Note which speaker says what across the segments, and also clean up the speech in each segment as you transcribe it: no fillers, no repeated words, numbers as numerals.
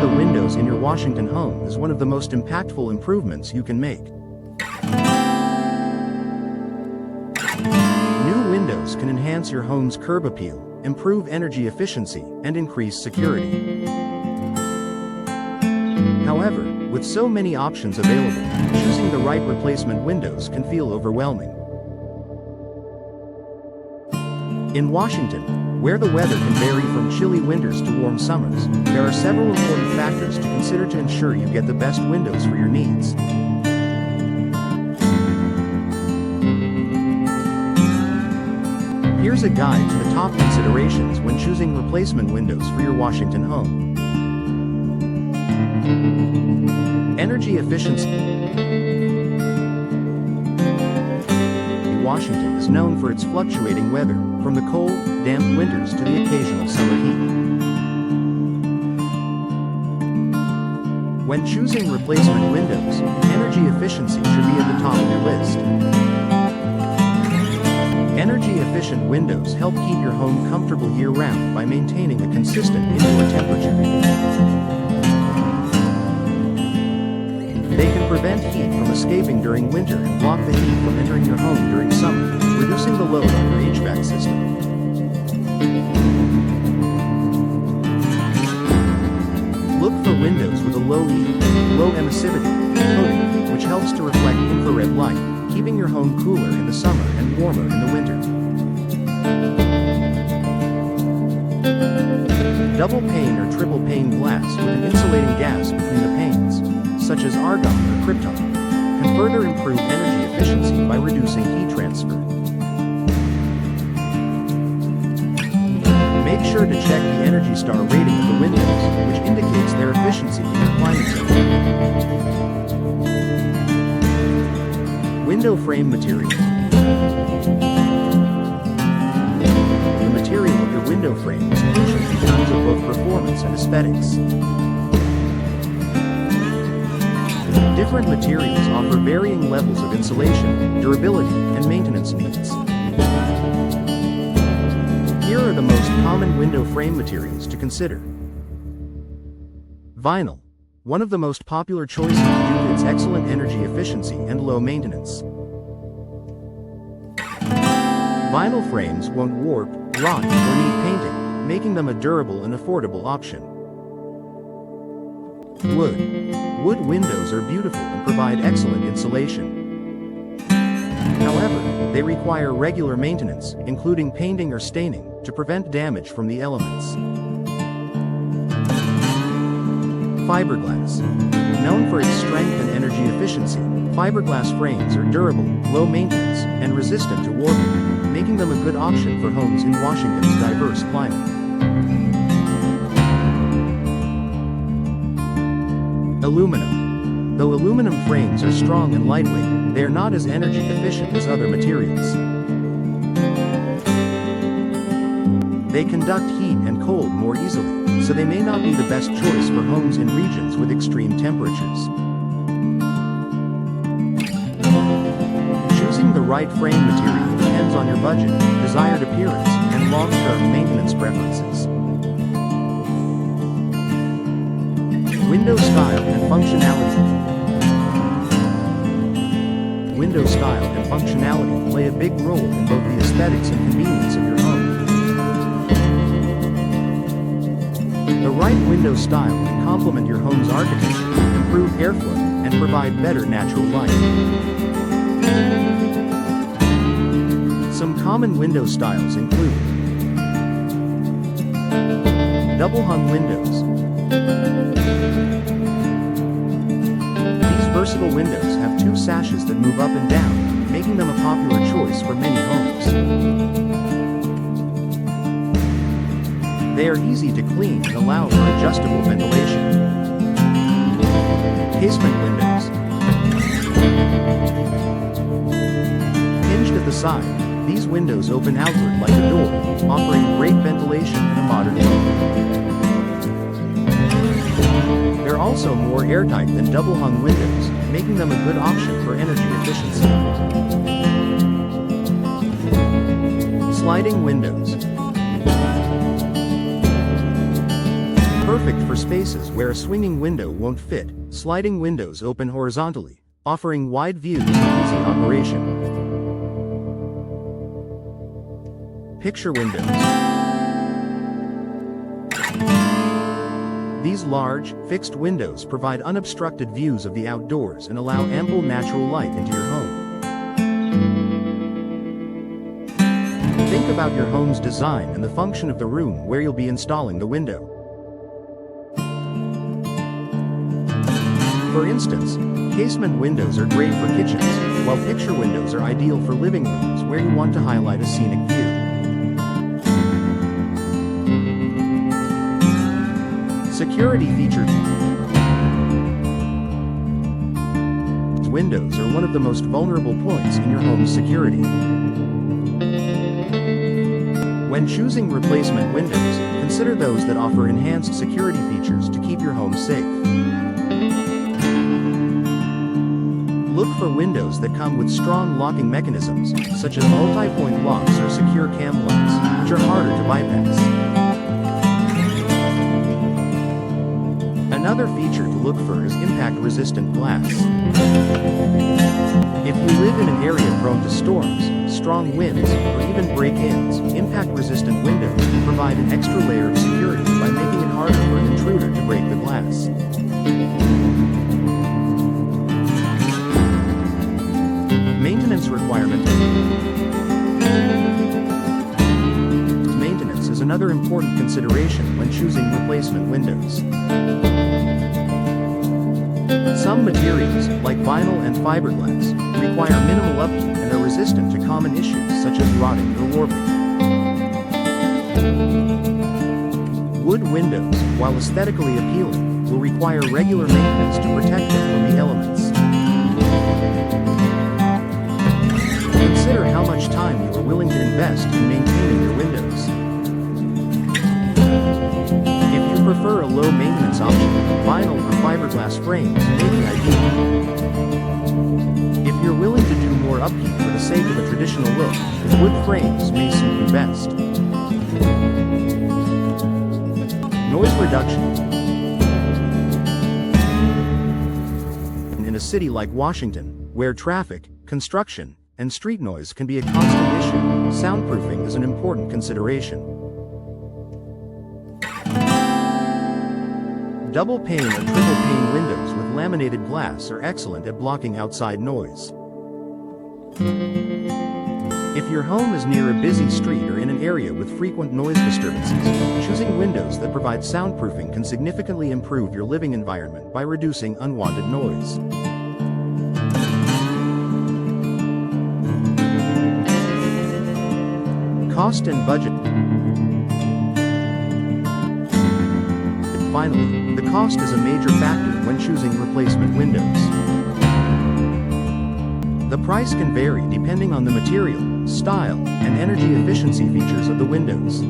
Speaker 1: the windows in your Washington home is one of the most impactful improvements you can make. New windows can enhance your home's curb appeal, improve energy efficiency, and increase security. However, with so many options available, choosing the right replacement windows can feel overwhelming. In Washington, where the weather can vary from chilly winters to warm summers, there are several important factors to consider to ensure you get the best windows for your needs. Here's a guide to the top considerations when choosing replacement windows for your Washington home. Energy efficiency. Washington is known for its fluctuating weather, from the cold, damp winters to the occasional summer heat. When choosing replacement windows, energy efficiency should be at the top of your list. Energy-efficient windows help keep your home comfortable year-round by maintaining a consistent indoor temperature. They can prevent heat from escaping during winter and block the heat from entering your home during summer, reducing the load on your HVAC system. Look for windows with a low E, low emissivity coating, which helps to reflect infrared light, keeping your home cooler in the summer and warmer in the winter. Double pane or triple pane glass with an insulating gas between the panes, such as argon or krypton, can further improve energy efficiency by reducing heat transfer. Make sure to check the Energy Star rating of the windows, which indicates their efficiency in your climate zone. Window frame material. The material of your window frame is crucial in terms of both performance and aesthetics. Different materials offer varying levels of insulation, durability, and maintenance needs. Here are the most common window frame materials to consider. Vinyl, one of the most popular choices due to its excellent energy efficiency and low maintenance. Vinyl frames won't warp, rot, or need painting, making them a durable and affordable option. Wood windows are beautiful and provide excellent insulation. However, they require regular maintenance, including painting or staining, to prevent damage from the elements. Fiberglass. Known for its strength and energy efficiency, fiberglass frames are durable, low maintenance, and resistant to warping, making them a good option for homes in Washington's diverse climate. Aluminum. Though aluminum frames are strong and lightweight, they are not as energy efficient as other materials. They conduct heat and cold more easily, so they may not be the best choice for homes in regions with extreme temperatures. Choosing the right frame material depends on your budget, desired appearance, and long-term maintenance preferences. Window style and functionality. Window style and functionality play a big role in both the aesthetics and convenience of your home. The right window style can complement your home's architecture, improve airflow, and provide better natural light. Some common window styles include double-hung windows. These versatile windows have two sashes that move up and down, making them a popular choice for many homes. They are easy to clean and allow for adjustable ventilation. Casement windows. Hinged at the side, these windows open outward like a door, offering great ventilation and a modern look. They're also more airtight than double-hung windows, making them a good option for energy efficiency. Sliding windows. Perfect for spaces where a swinging window won't fit. Sliding windows open horizontally, offering wide views and easy operation. Picture windows. These large, fixed windows provide unobstructed views of the outdoors and allow ample natural light into your home. Think about your home's design and the function of the room where you'll be installing the window. For instance, casement windows are great for kitchens, while picture windows are ideal for living rooms where you want to highlight a scenic view. Security features. Windows are one of the most vulnerable points in your home's security. When choosing replacement windows, consider those that offer enhanced security features to keep your home safe. Look for windows that come with strong locking mechanisms, such as multi-point locks or secure cam locks, which are harder to bypass. Another feature to look for is impact-resistant glass. If you live in an area prone to storms, strong winds, or even break-ins, impact-resistant windows can provide an extra layer of security by making it harder for an intruder to break the glass. Maintenance requirement. Maintenance is another important consideration when choosing replacement windows. Some materials, like vinyl and fiberglass, require minimal upkeep and are resistant to common issues such as rotting or warping. Wood windows, while aesthetically appealing, will require regular maintenance to protect them from the elements. Consider how much time you are willing to invest in maintaining your windows. If you prefer a low-maintenance option, vinyl or fiberglass frames may be ideal. If you're willing to do more upkeep for the sake of a traditional look, wood frames may suit you best. Noise reduction. In a city like Washington, where traffic, construction, and street noise can be a constant issue, soundproofing is an important consideration. Double pane or triple pane windows with laminated glass are excellent at blocking outside noise. If your home is near a busy street or in an area with frequent noise disturbances, choosing windows that provide soundproofing can significantly improve your living environment by reducing unwanted noise. Cost and budget. Finally, the cost is a major factor when choosing replacement windows. The price can vary depending on the material, style, and energy efficiency features of the windows.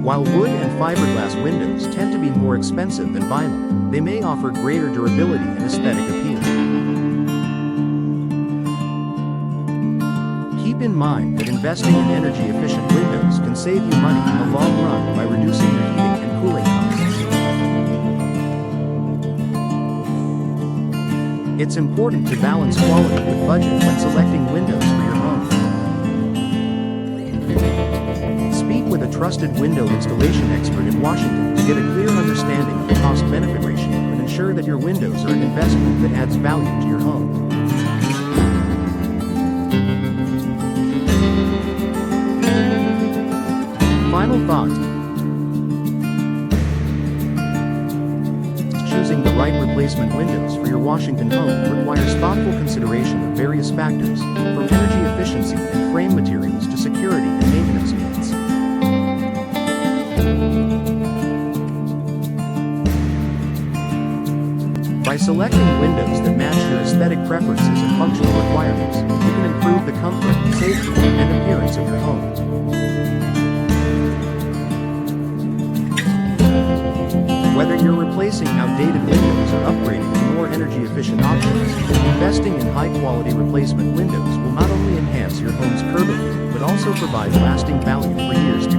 Speaker 1: While wood and fiberglass windows tend to be more expensive than vinyl, they may offer greater durability and aesthetic appeal. Keep in mind that investing in energy-efficient windows can save you money in the long run by reducing your heating and cooling costs. It's important to balance quality with budget when selecting windows for your home. Speak with a trusted window installation expert in Washington to get a clear understanding of the cost-benefit ratio and ensure that your windows are an investment that adds value to your home. Final thoughts. Choosing the right replacement windows for your Washington home requires thoughtful consideration of various factors, from energy efficiency and frame materials to security and maintenance needs. By selecting windows that match your aesthetic preferences and functional requirements, you can improve the comfort, safety, and appearance of your home. Whether you're replacing outdated windows or upgrading to more energy-efficient options, investing in high-quality replacement windows will not only enhance your home's curb appeal, but also provide lasting value for years to come.